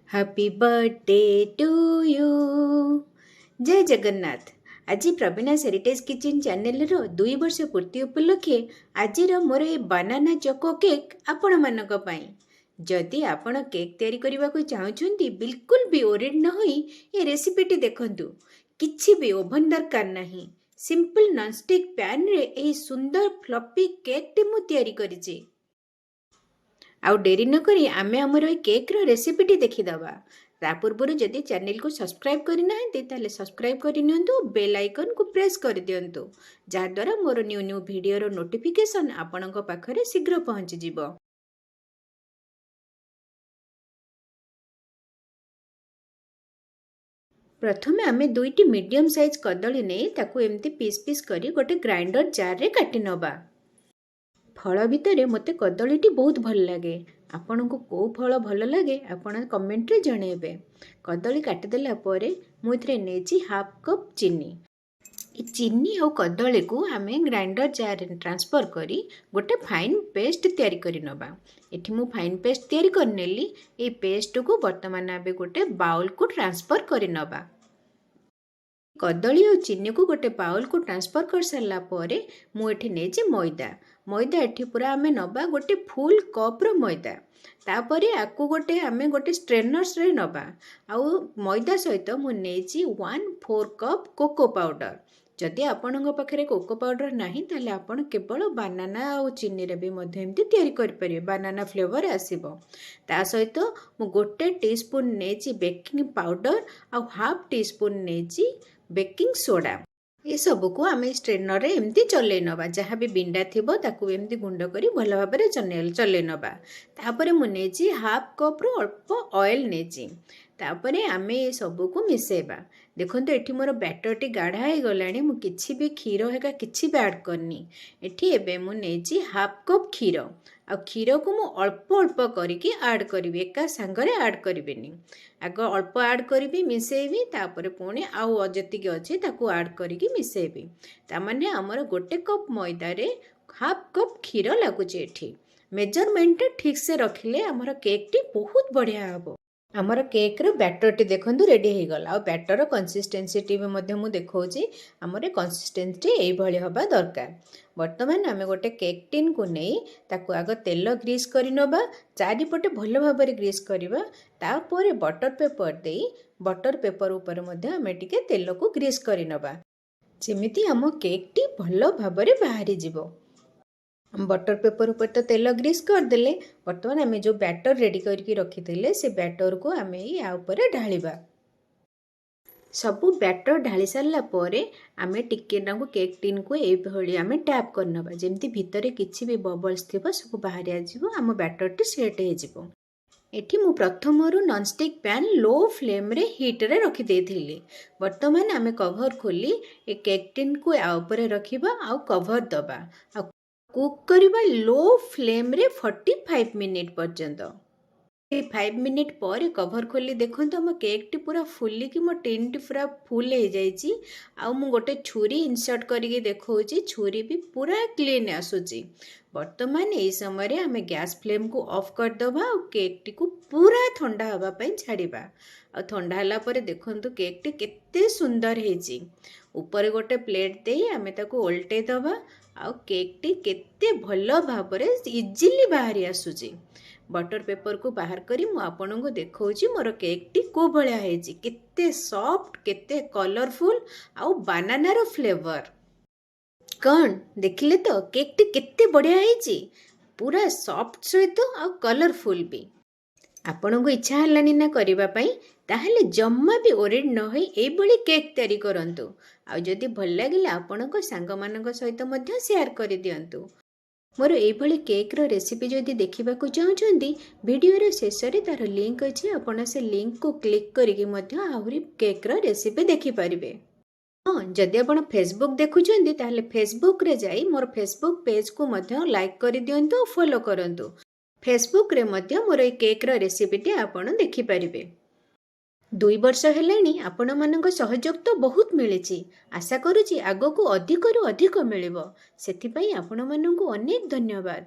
Happy birthday to you. जय जगन्नाथ। आज प्रवीणास heritage kitchen channel रो 2 वर्ष पूर्ति उपलक्षे आज मोर ए बनाना चोको केक आपण मानक पई। जदि आपण केक तैयारी करबा को चाहउछंती बिल्कुल भी ओरिड न होई ए रेसिपीटी देखंतु। किछि भी ओवन दरकार नाही, सिंपल नॉन स्टिक पैन रे ए सुंदर फ्लफी केक टी मु तैयारी करिछि। आउ डेरी न करी आमे हमर ए केक रो रेसिपीटी देखिदबा। ता पूर्व जदि चैनल को सब्सक्राइब करना ताले सब्सक्राइब कर नियंतु, बेल आइकन को प्रेस कर दियंतु, जहाँ द्वारा मोर न्यू न्यू वीडियो रो नोटिफिकेशन आपणक पाखरे शीघ्र पहुंची जिवो। प्रथमे आमे दुईटी मीडियम साइज कदली नै ताकू एमती पीस पीस करी गोटे ग्राइंडर जार रे काटी नबा। फल भितर मते कदलीटी बहुत भल लगे। आपन को कौ फल भल लगे आपण कमेंट रे जणेबे। कदली काटिदेला परे मु इथरे नेची हाफ कप चीनी। चीनी और कदली को आमे ग्राइंडर जार ट्रांसफर करी गोटे फाइन पेस्ट तैयारी करी नबा। एठी मु फाइन पेस्ट तैयारी कर नेली। ए पेस्ट को वर्तमान आबे गोटे बाउल को ट्रांसफर करी नबा। कदली और चीनी को गोटे बाउल को ट्रांसफर कर सारा पर मुझे नहीं मैदा। मैदा एठी पूरा आमे नबा गोटे फुल कप रो मैदा। तापर आकु गोटे आमे गोटे स्ट्रेनर्स रे नबा। आउ मैदा सहित मु नेची 1/4 कप कोको पाउडर। जदि आपणक पाखरे कोको पाउडर नाही ताले आपण केवल बानाना और चीनी रे भी मध्य एमती तैयारी कर परिबे, बानाना फ्लेवर आसीबो। ता सहित मु गोटे टीस्पून नेची बेकिंग पाउडर आउ हाफ टीस्पून नेची बेकिंग सोडा। ये सब को आम स्ट्रेनर रे एमती चले नबा। जहाँ भी बिंडा थिबो ताकू एमती गुंड करी भल भाव में चले नबा। तापर मु नेची हाफ कप रो अल्प ऑयल नेची। तापर आमे ये सब को मिसेबा। देखंतु एठी मोर बैटरटी गाढ़ा हो गलानी। मु किछि भी क्षीर हेका किछि भी ऐड करनी। एठी एबे मु नेची हाफ कप क्षीर। आ क्षीर को मु अल्प अल्प करिकी ऐड करिवि, एका संगरे ऐड करिवेनी। आग अल्प ऐड करी मिसेबी, तापर पुणी आउ जतिक अच्छे ताकू ऐड करिकी मिसेबी। तामाने हमर गोटे कप मैदा रे हाफ कप क्षीर लागुचे। एठी मेजरमेंट ठीक से रखिले हमर केक टी बहुत बढ़िया हबो। हमर केक रो बैटर टी देखंतु रेडी हो गला। आ बैटर कंसिस्टेंसी टी मध्य मु देखौची हमर कंसिस्टेंसी एई भली हबा दरकार। वर्तमान आमे गोटे केक टिन को नहीं ताकू आग तेल ग्रीस करी नबा। चारिपटे भल भाव में ग्रीस करिबा। तापर बटर पेपर देई बटर पेपर ऊपर मध्य आमे टिके तेल को ग्रीस करी नबा, जेमिति हम केक टी भल भाव में बाहरी जिवो। बटर पेपर ऊपर तो तेल ग्रीस करदेले। बर्तमान आमे जो बैटर रेडी करके रखी से बैटर को आमे या ऊपर ढालिबा। सबू बैटर ढाली सारा पर आमे टिके नाकु केक टिन को ए भली आमे टैप करनबा, जेमती भितरे किछि भी बबल्स थिबो सब बाहर आ जिवो। आम बैटर टी सेट हो जिवो। एठी मु प्रथमरु non stick pan low flame रे हीट रे रखी देथिली। वर्तमान आमे कवर खोली ए केक टिन को आ ऊपर रखिबा आ कवर दबा। आ कुक करिबा लो फ्लेम रे 45 मिनिट पर्यंत। 5 मिनिट पर कवर खोली देखो हम केक टी पूरा फुली कि मो टिन टी पूरा फुल हो जाइए। आउ मु गोटे छुरी इंसर्ट करके देखौची, छुरी भी पूरा क्लीन आसुची। वर्तमान यही समय आमे गैस फ्लेम को ऑफ कर दबा और केक टी को पूरा ठंडा हवा पई छाड़िबा। आ ठंडा हला पर देखंतु केक टी केते सुंदर हेची। ऊपर गोटे प्लेट दे आमे ताको उल्टे दबा। आ केक टी केते भल भाव में इजिली बाहरी आसुची। बटर पेपर को बाहर करी मु आपन को देखौची मोर केक टी को भलिया हेची, केते सॉफ्ट केते कलरफुल आउ बानाना रो फ्लेवर। कौन देखिले तो केक टी केते बढ़िया हेची, पूरा सॉफ्ट सहित आउ कलरफुल भी। आपन को इच्छा हलानी ना करिबा पई ताहले जम्मा भी ओरिड न होई ए बळी केक तैयारी करंतु। आ जदि भल लागिला आपन को सांग मानक सहित मध्य शेयर कर दियंतु। मोर एभली केक रो रेसिपी जदि देखिबा को चाहउछंती वीडियो रो शेष रे तार लिंक अछि। आपण से लिंक को क्लिक करिके मध्य आहुरी केक रो रेसिपी देखि परिबे। हाँ, जदि आपण फेसबुक देखुछंती ताहले फेसबुक रे जाई मोर फेसबुक पेज को मध्य लाइक करि दियंतु और फॉलो करंतु। फेसबुक रे मध्य मोर ए केक रो रेसिपी टे आपण देखि परिबे। 2 वर्ष हेलानी आपण मानक सहयोग तो बहुत मिली। आशा करूची आगो को अधिक रु अधिक मिलिबो। सेथि पई आपण मानकु अनेक धन्यवाद।